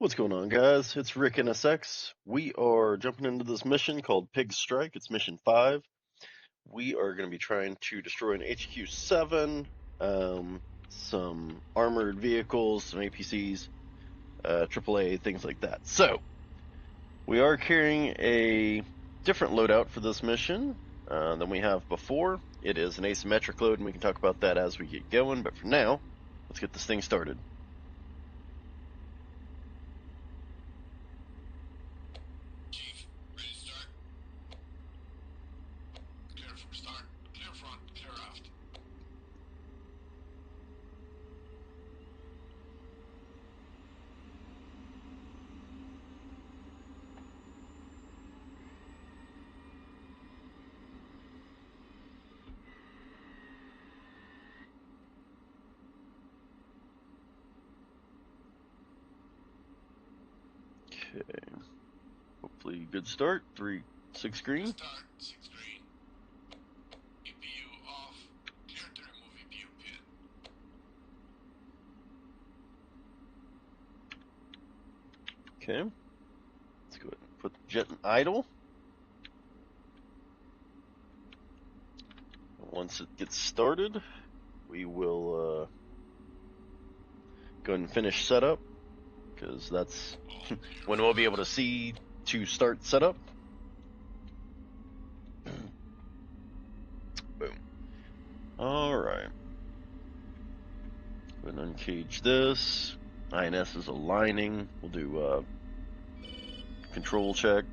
What's going on, guys? It's Rick NSX. We are jumping into this mission called Pig Strike. It's mission 5. We are going to be trying to destroy an HQ-7, some armored vehicles, some APCs, AAA, things like that. So, we are carrying a different loadout for this mission than we have before. It is an asymmetric load, and we can talk about that as we get going. But for now, let's get this thing started. Okay, hopefully good start. 6 green. Start, 6 green. EPU off. Clear to remove EPU pin. Okay, let's go ahead and put the jet in idle. Once it gets started, we will go ahead and finish setup, because that's when we'll be able to see to start setup. Boom. Alright. Go ahead and uncage this. INS is aligning. We'll do control check.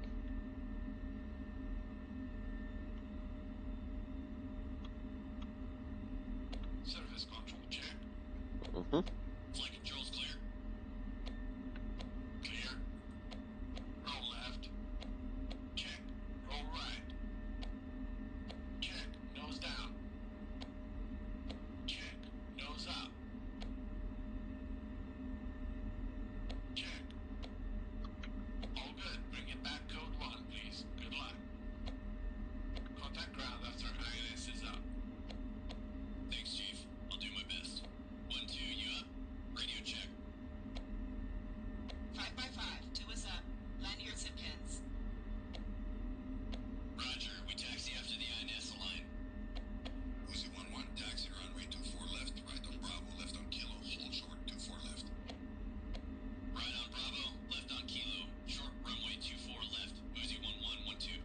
Surface control check. Flight controls clear. Clear. Roll left. Check. Roll right. Check. Nose down. Check. Nose up. Check. All good. Bring it back code 1, please. Good luck. Contact ground after INS is up. Thanks, Chief. I'll do my best. 1-2, you up? Radio check. 5x5, 2 is up. Lanyards and pins. Roger. We taxi after the INS align. Uzi 1-1, taxi runway 24 left, right on Bravo, left on Kilo, hold short 24 left. Right on Bravo, left on Kilo, short runway 24 left, Uzi 1-1, 1-2.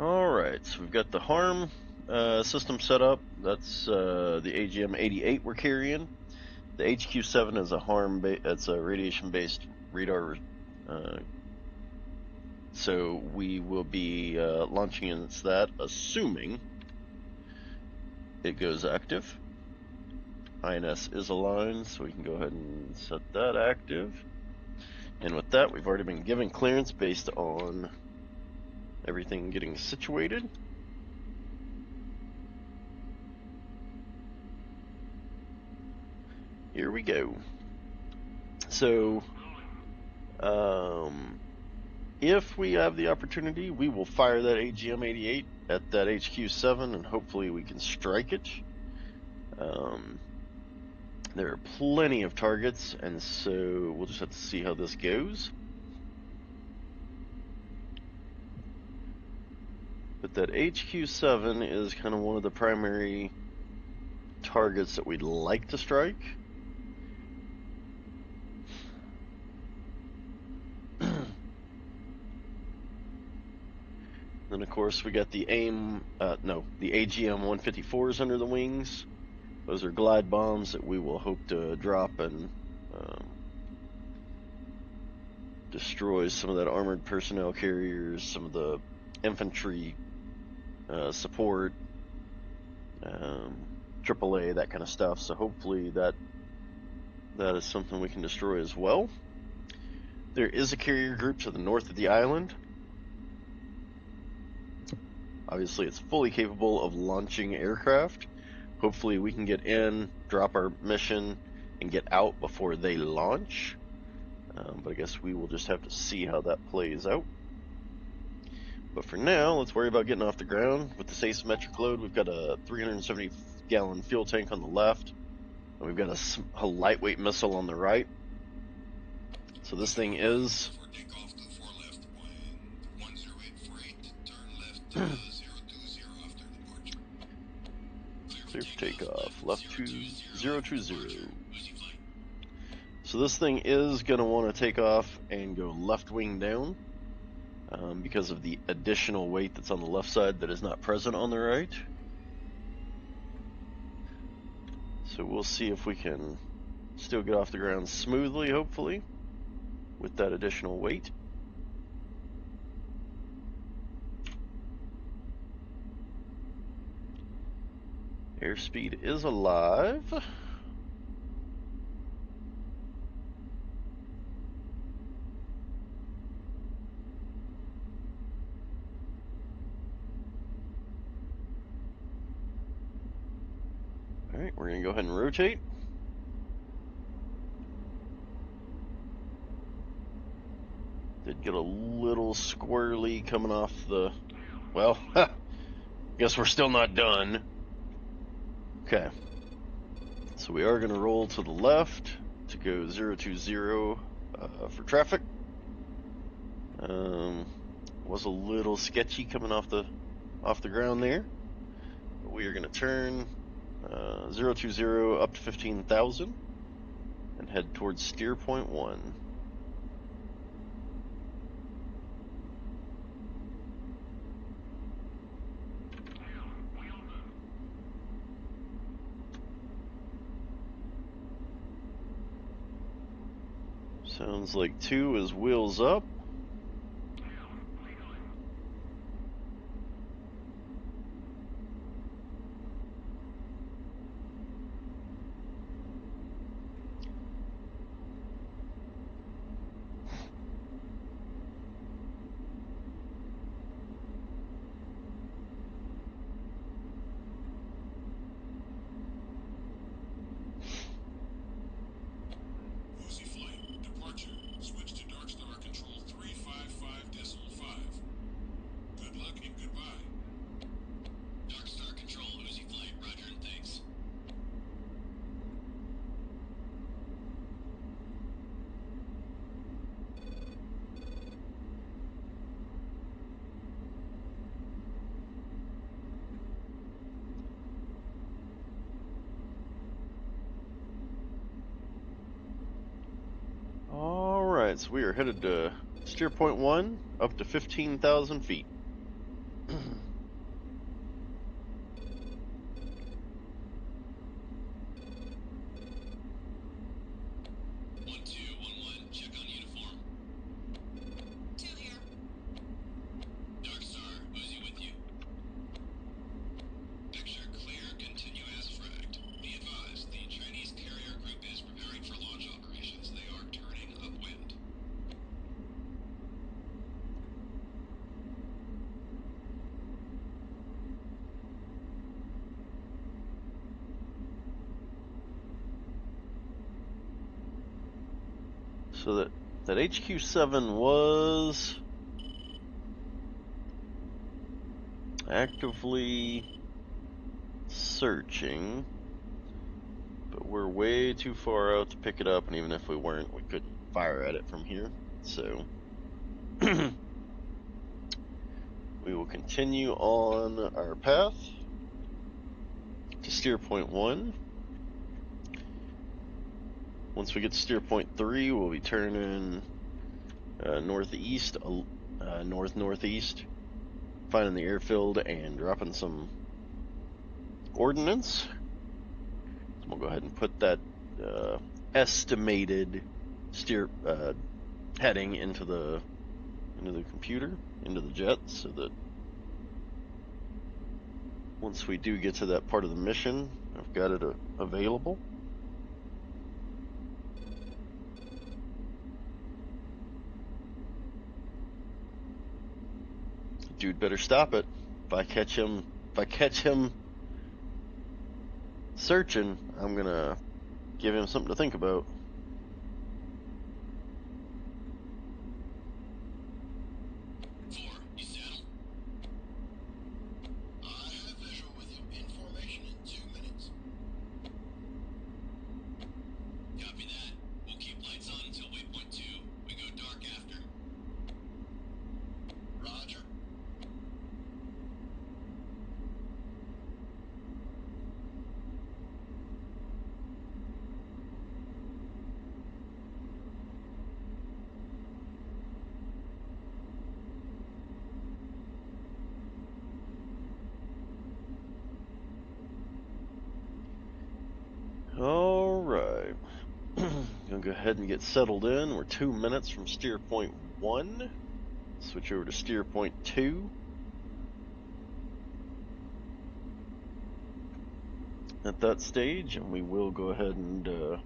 Alright, so we've got the HARM system set up. That's the AGM-88 we're carrying. The HQ-7 is a HARM, it's a radiation-based radar. So we will be launching against that, assuming it goes active. INS is aligned, so we can go ahead and set that active. And with that, we've already been given clearance based on everything getting situated. Here we go. So, if we have the opportunity, we will fire that AGM-88 at that HQ-7, and hopefully we can strike it. There are plenty of targets, and so we'll just have to see how this goes. But that HQ-7 is kind of one of the primary targets that we'd like to strike. Then of course we got the the AGM-154s under the wings. Those are glide bombs that we will hope to drop and destroy some of that armored personnel carriers, some of the infantry support, AAA, that kind of stuff. So hopefully that is something we can destroy as well. There is a carrier group to the north of the island. Obviously, it's fully capable of launching aircraft. Hopefully, we can get in, drop our mission, and get out before they launch. But I guess we will just have to see how that plays out. But for now, let's worry about getting off the ground. With this asymmetric load, we've got a 370-gallon fuel tank on the left, and we've got a lightweight missile on the right. So this thing is... For takeoff to the 4 left, wind 10848, turn left 020 after departure. Clear for takeoff, left 2020. Uzi flight. So this thing is going to want to take off and go left wing down because of the additional weight that's on the left side that is not present on the right. So we'll see if we can still get off the ground smoothly, hopefully, with that additional weight. Airspeed is alive. Alright, we're going to go ahead and rotate. Did get a little squirrely coming off the... Well, guess we're still not done. Okay. So we are going to roll to the left to go 020 for traffic. Was a little sketchy coming off the ground there. But we are going to turn 020 up to 15,000 and head towards Steerpoint 1. Sounds like 2 is wheels up. Uzi flight, departure. Switch to Darkstar control 355.5. Good luck and goodbye. Darkstar control, Uzi flight, roger and thanks. Alright, so we are headed to Steerpoint 1, up to 15,000 feet. 1211, check on uniform. 2 here. Darkstar, Uzi with you. Picture clear, continue as fragged. Be advised, the Chinese carrier group is preparing for launch operations. They are turning upwind. So that HQ7 was actively searching, but we're way too far out to pick it up, and even if we weren't, we couldn't fire at it from here. So we will continue on our path to Steerpoint 1. Once we get to Steerpoint 3, we'll be turning northeast, north-northeast, finding the airfield and dropping some ordnance. So we'll go ahead and put that estimated heading into the computer, into the jet, so that once we do get to that part of the mission, I've got it available. Dude better stop it. If I catch him searching, I'm gonna give him something to think about. Four, you settled? I have visual with you. Information in 2 minutes. Copy that. We'll keep lights on until waypoint 2. We go dark after. Roger. Alright. Gonna go ahead and get settled in. We're 2 minutes from steer point 1. Switch over to steer point 2. At that stage, and we will go ahead and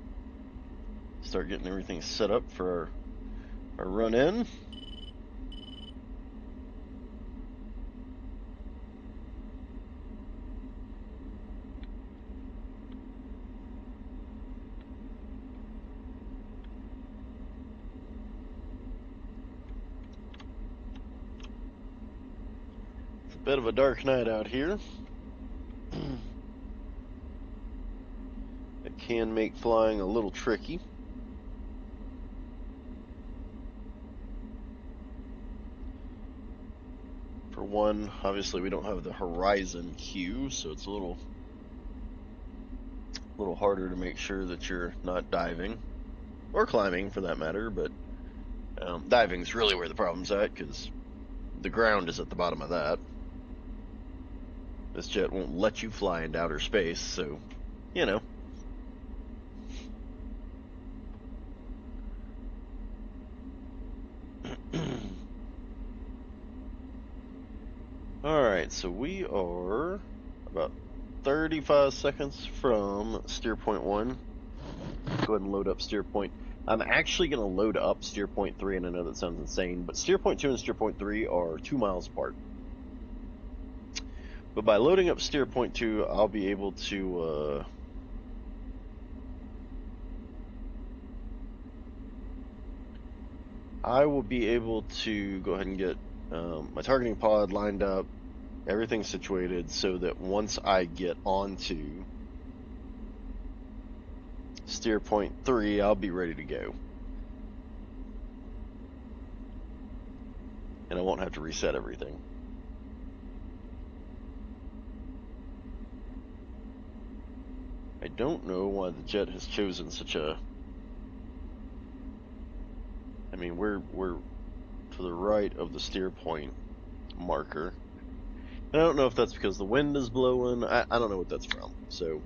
start getting everything set up for our run in. It's a bit of a dark night out here. It can make flying a little tricky. For one, obviously we don't have the horizon cue, so it's a little harder to make sure that you're not diving, or climbing for that matter, but diving's really where the problem's at, because the ground is at the bottom of that. This jet won't let you fly into outer space, so, you know. Alright, so we are about 35 seconds from steer point 1. Go ahead and load up steer point. I'm actually going to load up steer point 3, and I know that sounds insane, but steer point 2 and steer point 3 are 2 miles apart. But by loading up steer point 2, I'll be able to I will be able to go ahead and get my targeting pod lined up, everything situated, so that once I get onto steer point 3, I'll be ready to go. And I won't have to reset everything. I don't know why the jet has chosen such a... I mean, we're to the right of the steer point marker. And I don't know if that's because the wind is blowing. I don't know what that's from. So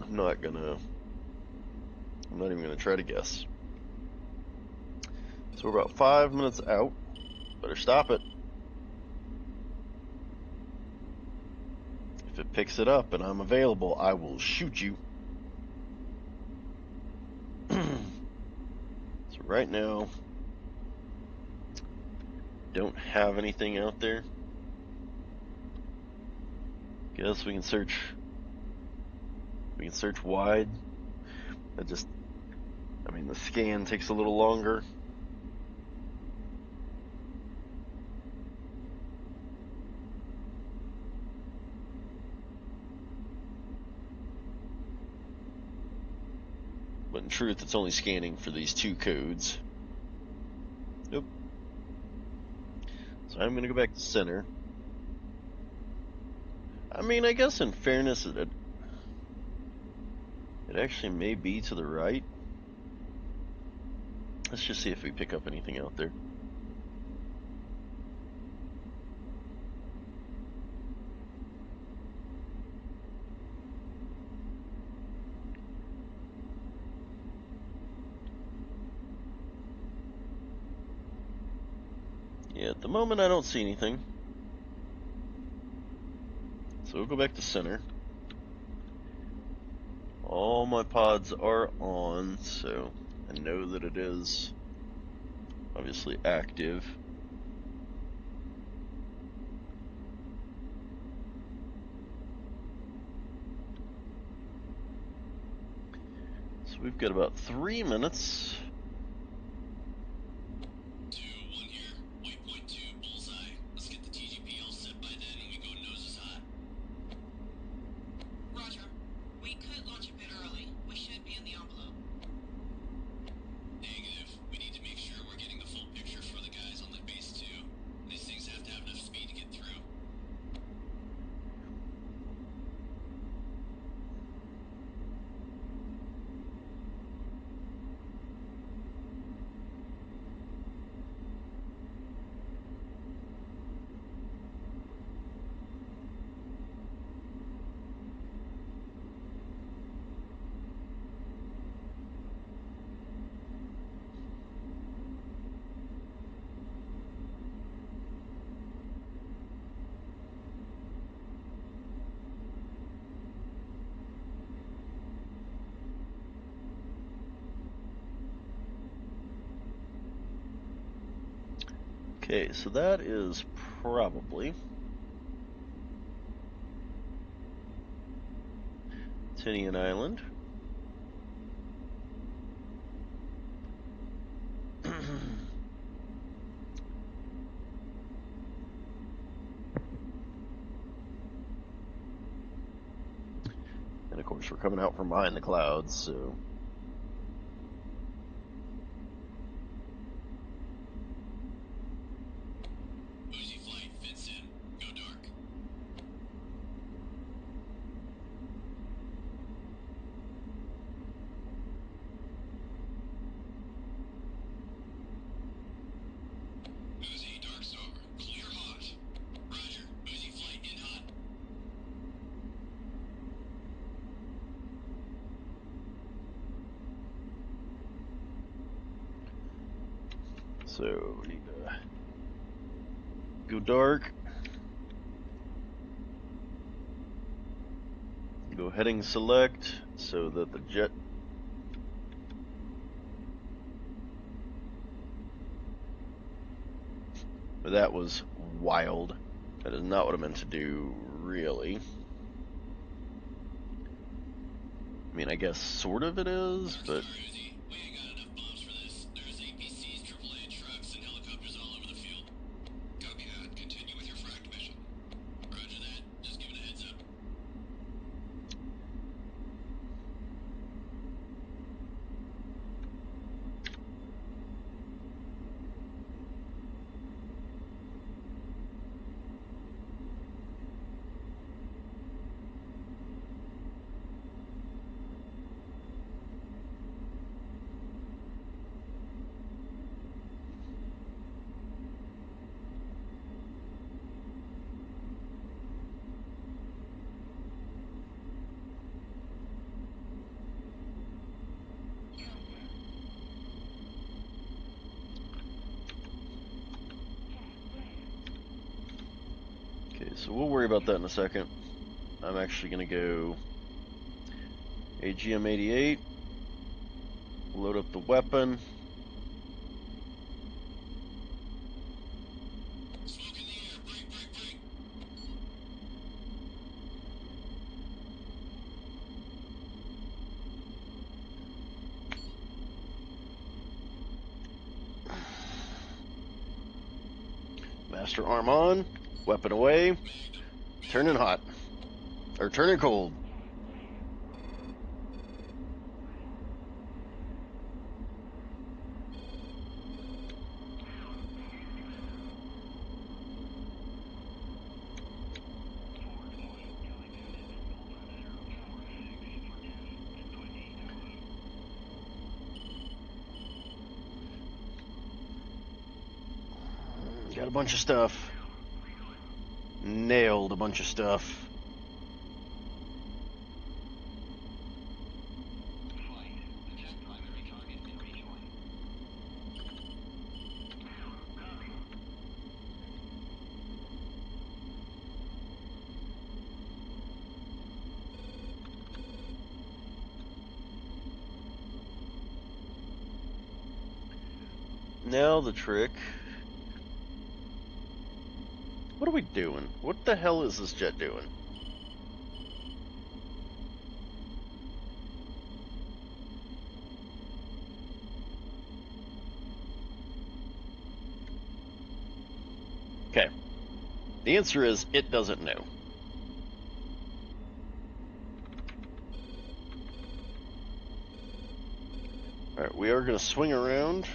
I'm not even gonna try to guess. So we're about 5 minutes out. Better stop it. If it picks it up and I'm available, I will shoot you. So right now, don't have anything out there. Guess we can search. We can search wide. I mean, the scan takes a little longer. But in truth, it's only scanning for these 2 codes. Nope. So I'm going to go back to center. I mean, I guess in fairness, it actually may be to the right. Let's just see if we pick up anything out there. Yeah, at the moment I don't see anything. So we'll go back to center. All my pods are on, so I know that it is obviously active. So we've got about 3 minutes. 2-1 here. Waypoint 2, bullseye. Let's get the TGP all set by then and we go noses hot. Roger. We could launch a bit early. We should be in the envelope. Negative. We need to make sure we're getting the full picture for the guys on the base too. These things have to have enough speed to get through. Okay, so that is probably Tinian Island. And of course, we're coming out from behind the clouds, so. Uzi flight fits in. Go dark. Uzi, Darkstar. Clear hot. Roger. Uzi flight in hot. So we need to go dark. Go heading select so that the jet. That was wild. That is not what I meant to do, really. I mean, I guess sort of it is, but. Darkstar, Uzi. We ain't got enough bombs for this. There's APCs, AAA trucks, and helicopters all over the field. Copy that. Continue with your frac mission. Roger that. Just giving a heads up. Okay, so we'll worry about that in a second. I'm actually going to go AGM-88, load up the weapon. Smoke in the air. Break, break, break. Master arm on, weapon away, Magnum. turning hot. Or turning cold. Got a bunch of stuff. Nailed a bunch of stuff. Now the trick. What are we doing? What the hell is this jet doing? Okay. The answer is it doesn't know. All right, we are going to swing around.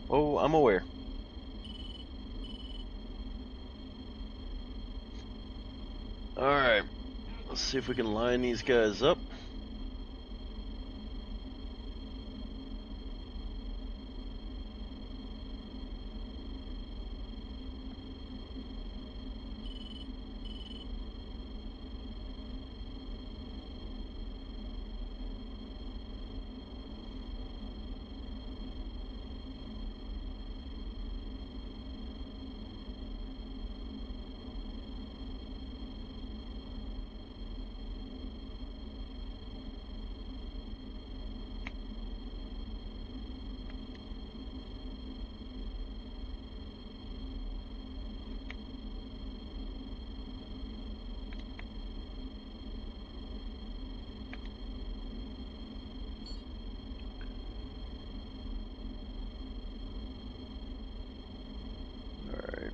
Oh, I'm aware. All right, let's see if we can line these guys up. All right.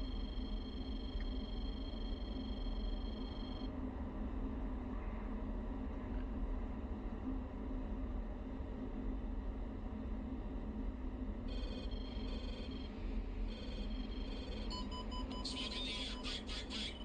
Smoke in the air. Break, break, break.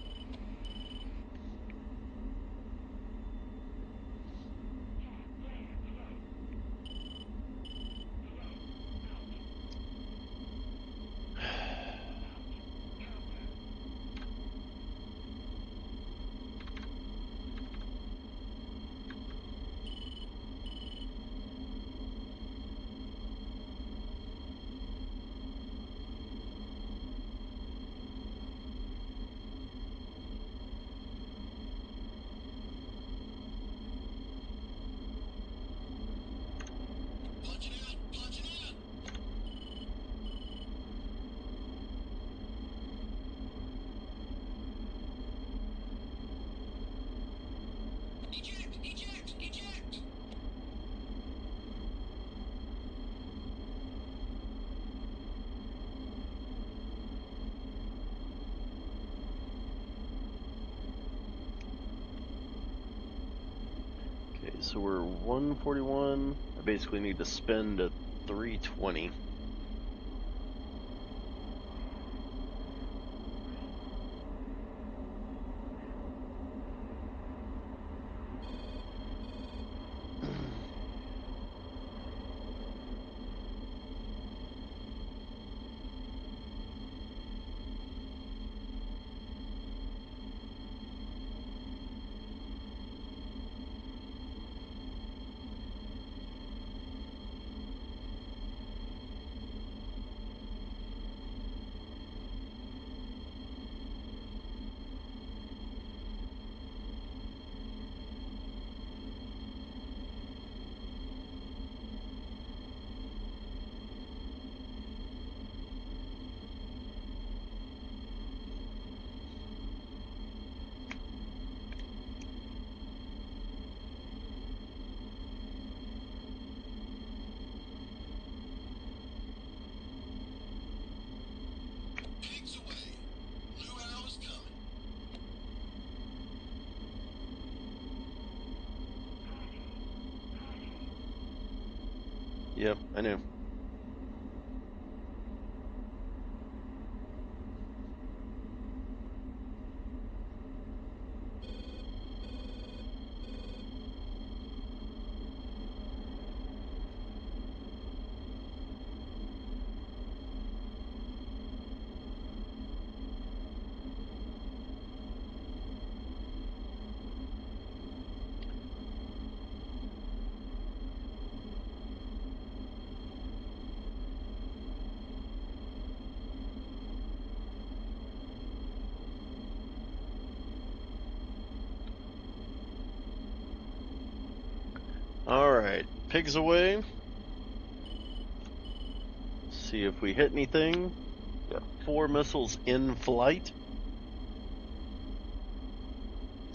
Punch it out. Punch it out. Eject, eject, eject. Okay, so we're 141. I basically need to spend a 320. Yep, I know. Alright, pigs away. See if we hit anything. Got 4 missiles in flight.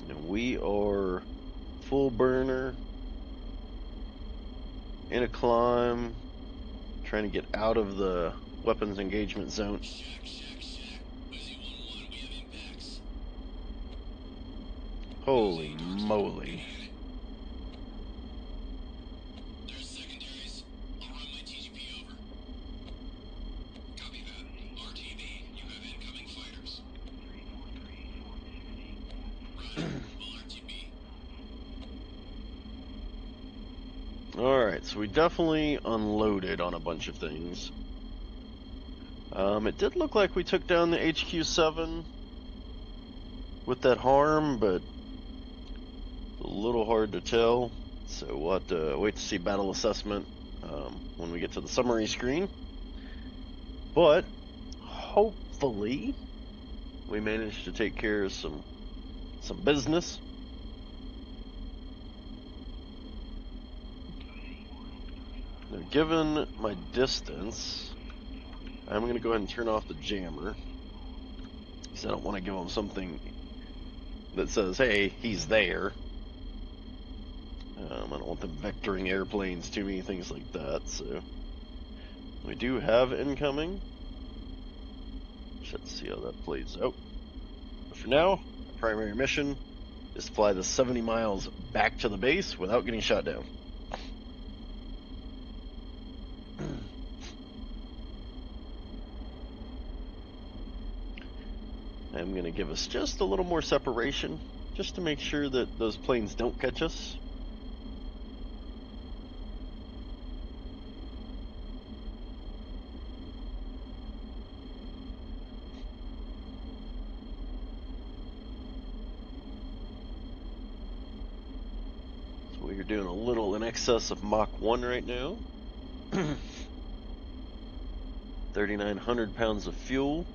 And we are full burner, in a climb, trying to get out of the weapons engagement zone. Shack. Uzi 1-1, we have impacts. Holy Uzi, Darkstar, moly. good unit. There's secondaries. I'll run my TGP over. Copy that. RTV, you have incoming fighters. Roger, full RTB. Alright, so we definitely unloaded on a bunch of things. It did look like we took down the HQ-7 with that harm, but a little hard to tell. So we'll have to wait to see battle assessment when we get to the summary screen. But hopefully we managed to take care of some business. Now, given my distance, I'm going to go ahead and turn off the jammer, because I don't want to give them something that says, hey, he's there. I don't want them vectoring airplanes to me, things like that. So we do have incoming. Just have to see how that plays out. But for now, our primary mission is to fly the 70 miles back to the base without getting shot down. I'm going to give us just a little more separation, just to make sure that those planes don't catch us. So we are doing a little in excess of Mach 1 right now. 3,900 pounds of fuel.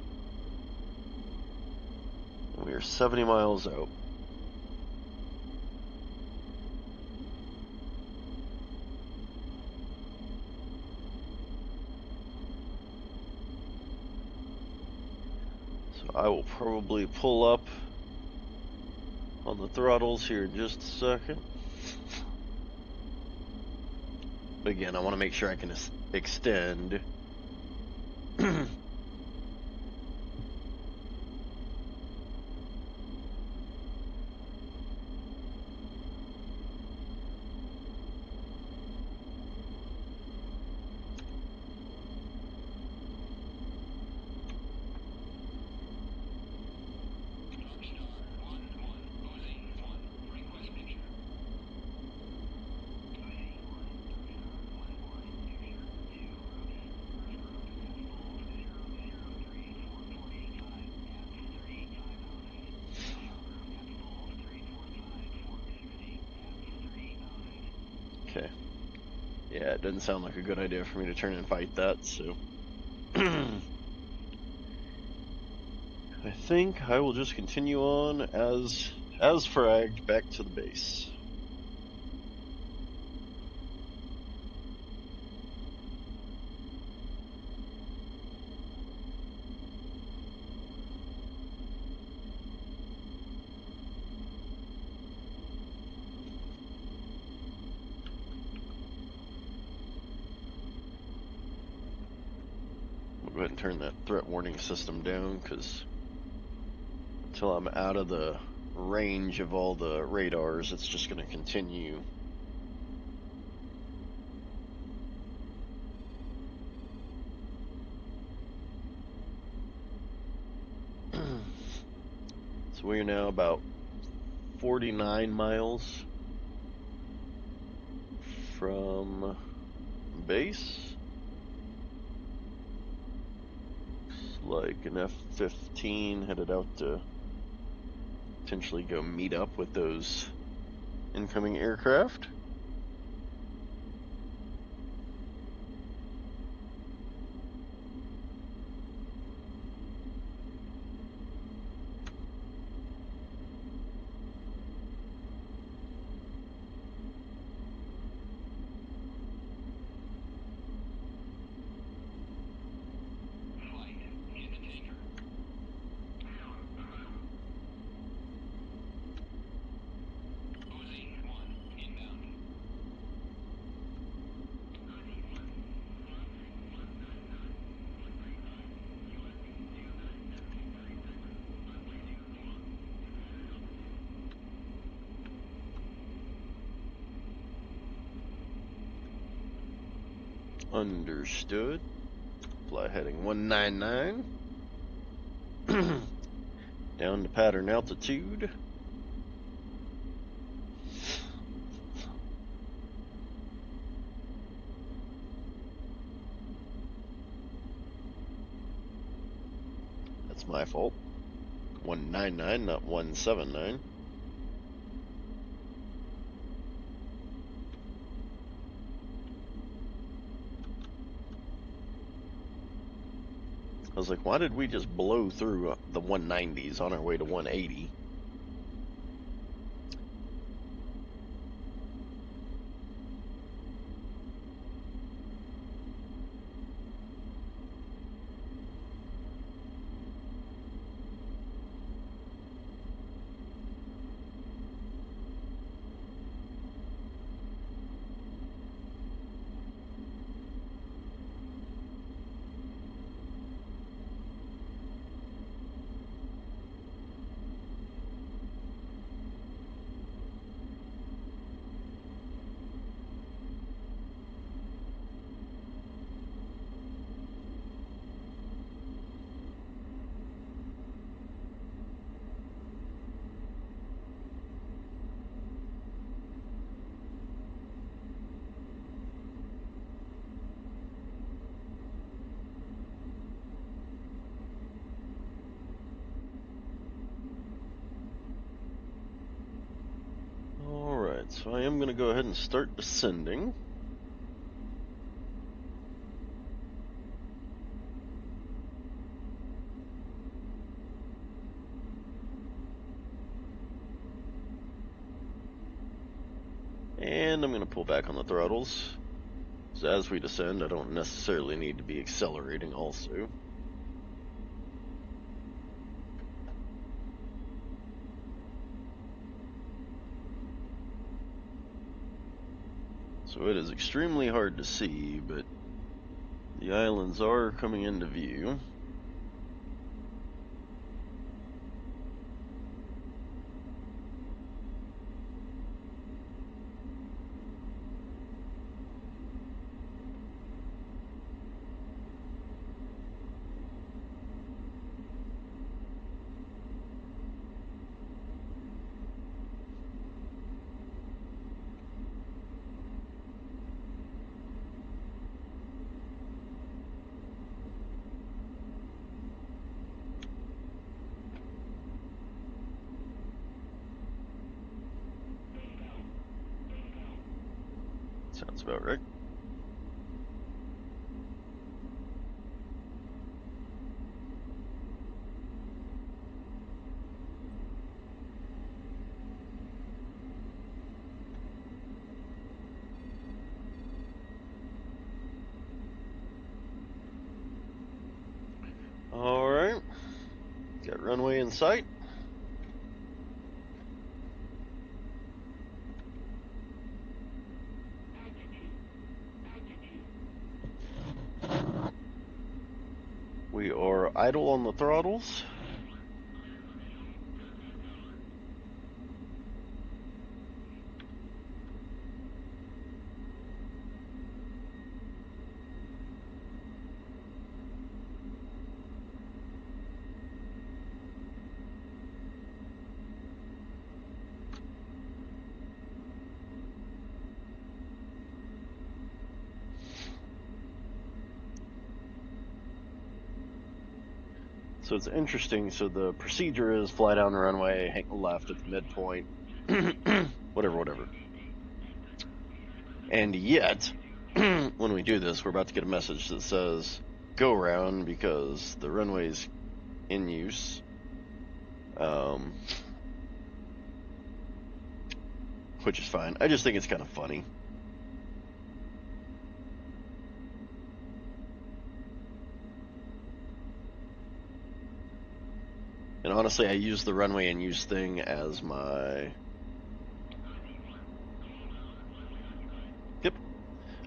And we are 70 miles out. So I will probably pull up on the throttles here in just a second. But again, I want to make sure I can extend. Okay. Yeah, it doesn't sound like a good idea for me to turn and fight that, so I think I will just continue on as fragged back to the base. We'll go ahead and turn that threat warning system down, because until I'm out of the range of all the radars, it's just going to continue. So we're now about 49 miles from base. Looks like an F-15 headed out to potentially go meet up with those incoming aircraft. Understood. Fly heading 199. Down to pattern altitude. That's my fault. 199, not 179. I was like, why did we just blow through the 190s on our way to 180? Alright, so I am going to go ahead and start descending. And I'm going to pull back on the throttles. So as we descend, I don't necessarily need to be accelerating also. So it is extremely hard to see, but the islands are coming into view. Sounds about right. Alright. Got runway in sight. We are idle on the throttles. So it's interesting. So the procedure is fly down the runway, hang left at the midpoint, whatever. And yet, when we do this, we're about to get a message that says go around because the runway's in use. Which is fine. I just think it's kind of funny. And honestly, I use the runway in use thing as my... Yep.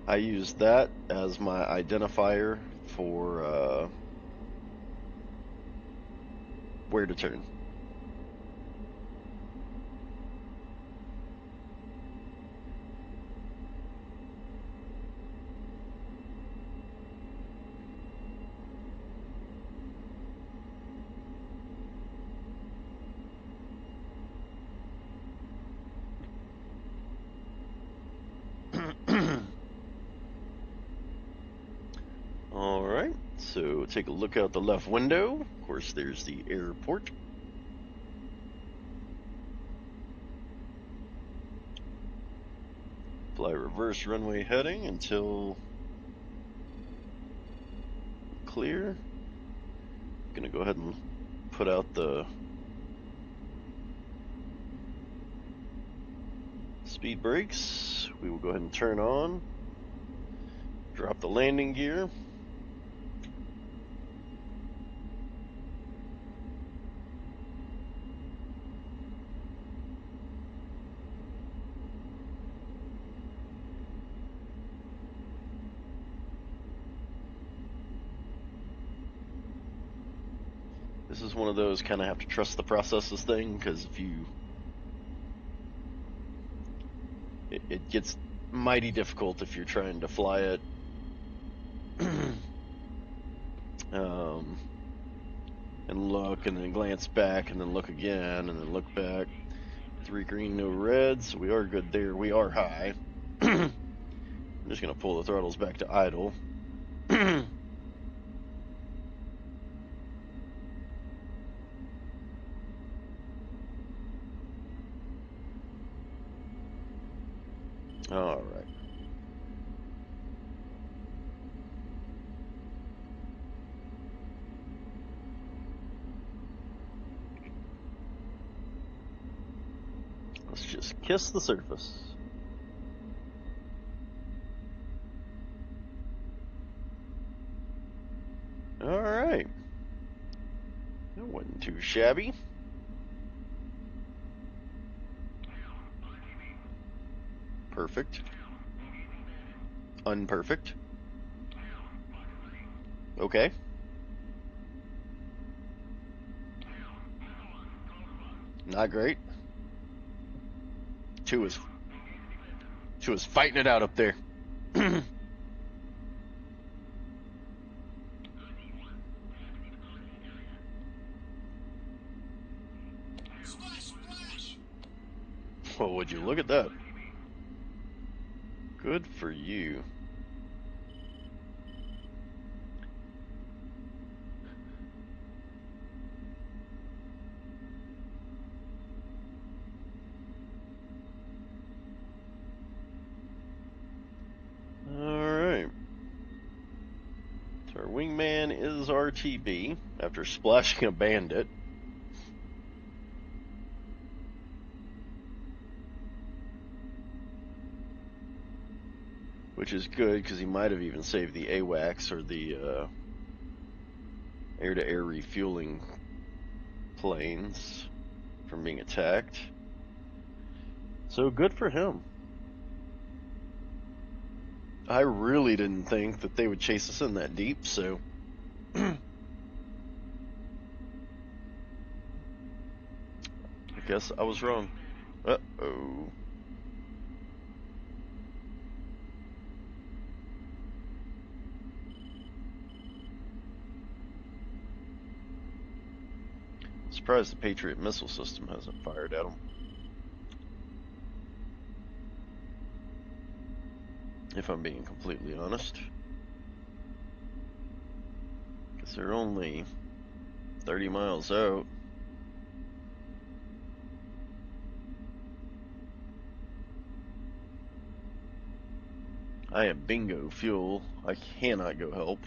I use that as my identifier for where to turn. Alright, so take a look out the left window. Of course, there's the airport. Fly reverse runway heading until clear. Gonna go ahead and put out the speed brakes. We will go ahead and turn on. Drop the landing gear. This is one of those kind of have to trust the processes thing, because if you... It gets mighty difficult if you're trying to fly it. And look, and then glance back, and then look again, and then look back. 3 green, no red, so we are good there. We are high. I'm just going to pull the throttles back to idle. All right. Let's just kiss the surface. All right. That wasn't too shabby. Perfect. Unperfect. Okay. Not great. Two is fighting it out up there. Splash! Well, would you look at that? Good for you. Alright. So our wingman is RTB after splashing a bandit. Which is good, because he might have even saved the AWACS, or the air-to-air refueling planes from being attacked. So good for him. I really didn't think that they would chase us in that deep, so... I guess I was wrong. Uh-oh. Surprised the Patriot missile system hasn't fired at them. If I'm being completely honest. Because they're only 30 miles out. I am bingo fuel. I cannot go help.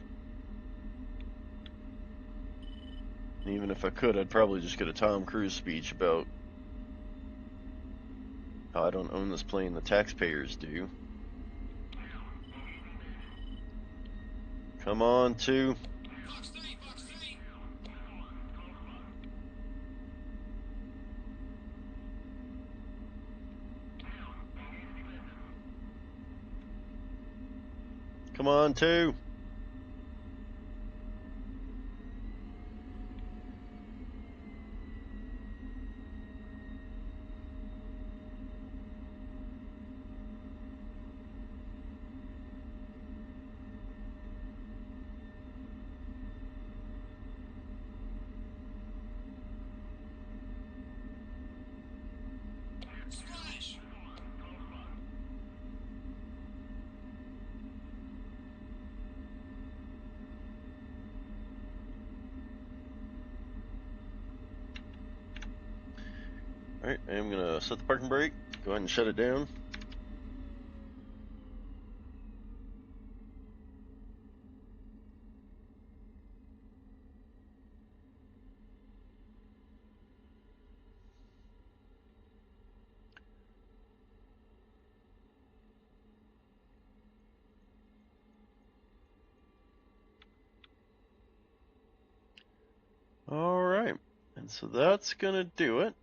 Even if I could, I'd probably just get a Tom Cruise speech about how I don't own this plane, the taxpayers do. Come on, 2. Fox 3, Fox 3. Come on, 2. Splash. Alright, I am gonna set the parking brake. Go ahead and shut it down. Alright, and so that's gonna do it.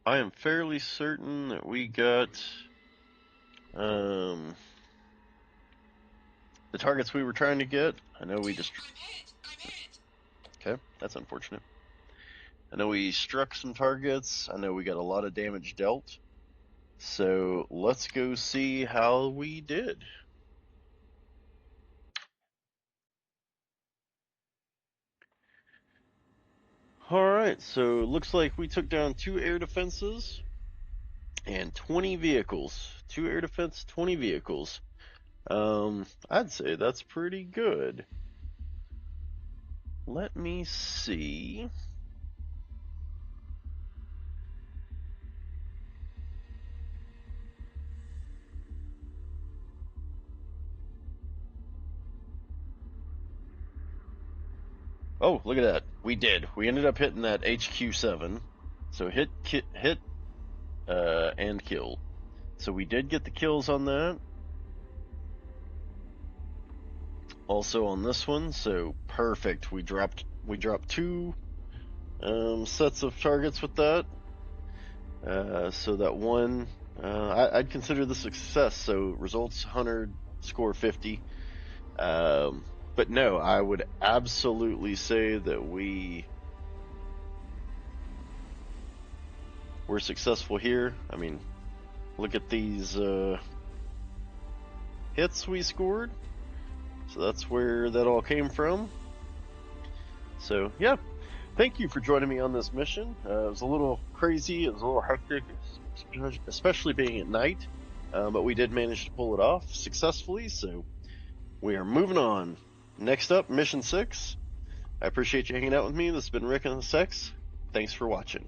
I am fairly certain that we got the targets we were trying to get. I know we just... I'm hit. Okay, that's unfortunate. I know we struck some targets. I know we got a lot of damage dealt. So let's go see how we did. Alright, so it looks like we took down 2 air defenses and 20 vehicles. 2 air defense, 20 vehicles. I'd say that's pretty good. Let me see. Oh, look at that. We did. We ended up hitting that HQ7. So hit, and kill. So we did get the kills on that. Also on this one, so perfect. We dropped 2 sets of targets with that. So that one, I'd consider this a success. So results 100, score 50. But no, I would absolutely say that we were successful here. I mean, look at these hits we scored. So that's where that all came from. So yeah, thank you for joining me on this mission. It was a little crazy, it was a little hectic, especially being at night. But we did manage to pull it off successfully, so we are moving on. Next up, Mission 6. I appreciate you hanging out with me. This has been Rick and the Sex. Thanks for watching.